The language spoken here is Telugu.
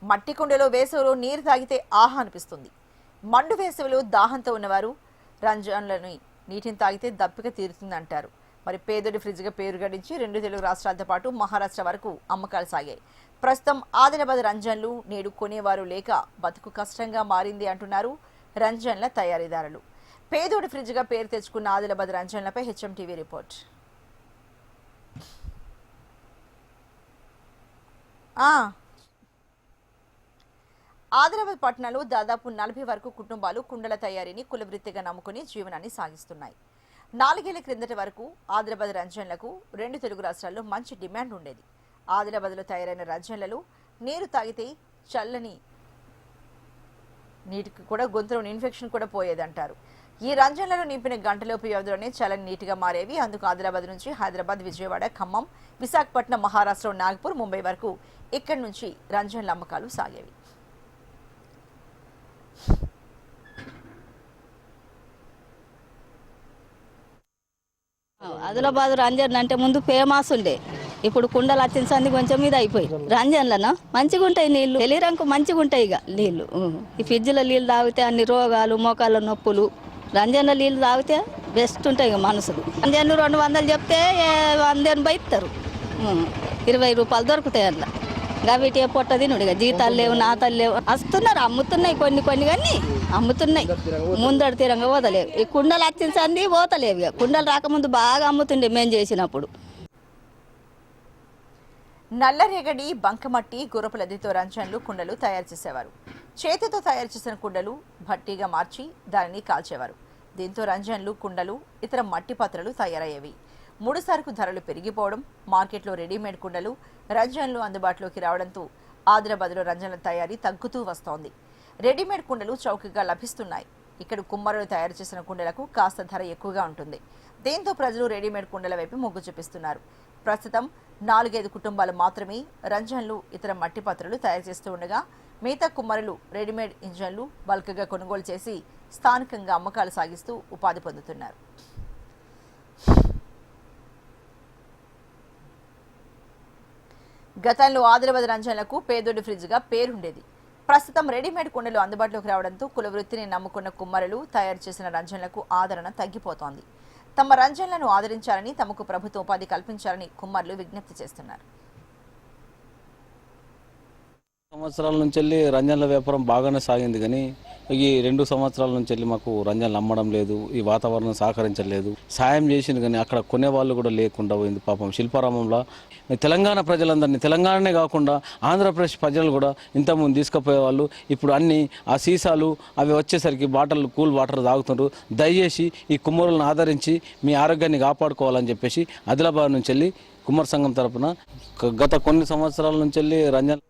మట్టి కుండలో వేసవిలో నీరు తాగితే ఆహా అనిపిస్తుంది. మండు వేసవిలో దాహంతో ఉన్నవారు రంజాన్లని నీటిని తాగితే దప్పిక తీరుతుందంటారు. మరి పేదోడి ఫ్రిడ్జ్గా పేరు గడించి 2 తెలుగు రాష్ట్రాలతో పాటు మహారాష్ట్ర వరకు అమ్మకాలు సాగాయి. ప్రస్తుతం ఆదిలాబాద్ రంజన్లు నేడు కొనేవారు లేక బతుకు కష్టంగా మారింది అంటున్నారు రంజన్ల తయారీదారులు. పేదోడి ఫ్రిడ్జ్గా పేరు తెచ్చుకున్న ఆదిలాబాద్ రంజన్లపై హెచ్ఎం టీవీ రిపోర్ట్. ఆదిలాబాద్ పట్టణంలో దాదాపు 40 వరకు కుటుంబాలు కుండల తయారీని కులవృత్తిగా నమ్ముకుని జీవనాన్ని సాగిస్తున్నాయి. 4 ఏళ్ల క్రిందటి వరకు ఆదిలాబాద్ రంజన్లకు 2 తెలుగు రాష్ట్రాల్లో మంచి డిమాండ్ ఉండేది. ఆదిలాబాద్లో తయారైన రంజన్లలో నీరు తాగితే చల్లని నీటికి కూడా గొంతులోని ఇన్ఫెక్షన్ కూడా పోయేదంటారు. ఈ రంజన్లను నింపిన గంటలోపు వ్యవధిలోనే చల్లని నీటిగా మారేవి. అందుకు ఆదిలాబాద్ నుంచి హైదరాబాద్, విజయవాడ, ఖమ్మం, విశాఖపట్నం, మహారాష్ట్ర, నాగపూర్, ముంబై వరకు ఇక్కడి నుంచి రంజన్ల అమ్మకాలు సాగేవి. ఆదిలాబాద్ రంజన్ అంటే ముందు ఫేమస్ ఉండే, ఇప్పుడు కుండలు వచ్చిన సంది కొంచెం ఇది అయిపోయి. రంజన్లను మంచిగా ఉంటాయి నీళ్లు, తెలియరంకు మంచిగా ఉంటాయి. ఇక నీళ్లు ఈ ఫ్రిడ్జ్లో నీళ్ళు తాగితే అన్ని రోగాలు, మోకాళ్ళ నొప్పులు. రంజన్ల నీళ్ళు తాగితే బెస్ట్ ఉంటాయి ఇక మనసులు. రంజన్లు 200 చెప్తే 100 బయస్తారు. 20 రూపాయలు దొరుకుతాయి అట్లా. గవిటి పొట్ట తినుడు. ఇక జీతాలు లేవు, నాతలు లేవు. వస్తున్నారు, అమ్ముతున్నాయి కొన్ని కానీ అమ్ముతున్నాయి. ముందడు తీరంగా పోతలేవు. ఈ కుండలు వచ్చిన సంది పోతలేవు. ఇక కుండలు రాకముందు బాగా అమ్ముతుండే మేము చేసినప్పుడు. నల్లరేగడి, బంకమట్టి, గుర్రపులదితో రంజన్లు, కుండలు తయారు చేసేవారు. చేతితో తయారు చేసిన కుండలు భట్టీగా మార్చి దానిని కాల్చేవారు. దీంతో రంజన్లు, కుండలు, ఇతర మట్టి పాత్రలు తయారయ్యేవి. ముడిసరుకు ధరలు పెరిగిపోవడం, మార్కెట్లో రెడీమేడ్ కుండలు, రంజన్లు అందుబాటులోకి రావడంతో ఆదిలాబాద్లో రంజన్ల తయారీ తగ్గుతూ వస్తోంది. రెడీమేడ్ కుండలు చౌకగా లభిస్తున్నాయి. ఇక్కడ కుమ్మరులు తయారు చేసిన కుండలకు కాస్త ధర ఎక్కువగా ఉంటుంది. దీంతో ప్రజలు రెడీమేడ్ కుండల వైపు మొగ్గు చూపిస్తున్నారు. ప్రస్తుతం 4-5 కుటుంబాలు మాత్రమే రంజన్లు, ఇతర మట్టి పాత్రలు తయారు చేస్తూ ఉండగా మిగతా కుమ్మరులు రెడీమేడ్ ఇంజన్లు బల్క్గా కొనుగోలు చేసి స్థానికంగా అమ్మకాలు సాగిస్తూ ఉపాధి పొందుతున్నారు. గతంలో ఆదిలాబాద్ రంజన్లకు పేదోడి ఫ్రిడ్జ్గా పేరుండేది. ప్రస్తుతం రెడీమేడ్ కుండలు అందుబాటులోకి రావడంతో కులవృత్తిని నమ్ముకున్న కుమ్మరులు తయారు చేసిన రంజన్లకు ఆదరణ తగ్గిపోతోంది. తమ రంజన్లను ఆదరించాలని, తమకు ప్రభుత్వం ఉపాధి కల్పించాలని కుమ్మరులు విజ్ఞప్తి చేస్తున్నారు. సంవత్సరాల నుంచి వెళ్ళి రంజన్ల వ్యాపారం బాగానే సాగింది, కానీ ఈ 2 సంవత్సరాల నుంచి వెళ్ళి మాకు రంజన్లు అమ్మడం లేదు. ఈ వాతావరణం సహకరించలేదు. సాయం చేసింది కానీ అక్కడ కొనేవాళ్ళు కూడా లేకుండా పోయింది. పాపం శిల్పారామంలో తెలంగాణ ప్రజలందరినీ, తెలంగాణనే కాకుండా ఆంధ్రప్రదేశ్ ప్రజలు కూడా ఇంతకుముందు తీసుకుపోయేవాళ్ళు. ఇప్పుడు అన్ని ఆ సీసాలు అవి వచ్చేసరికి బాటిల్, కూల్ వాటర్ తాగుతున్నారు. దయచేసి ఈ కుమ్మరులను ఆదరించి మీ ఆరోగ్యాన్ని కాపాడుకోవాలని చెప్పేసి ఆదిలాబాద్ నుంచి వెళ్ళి కుమ్మర సంఘం తరఫున గత కొన్ని సంవత్సరాల నుంచి వెళ్ళి రంజన్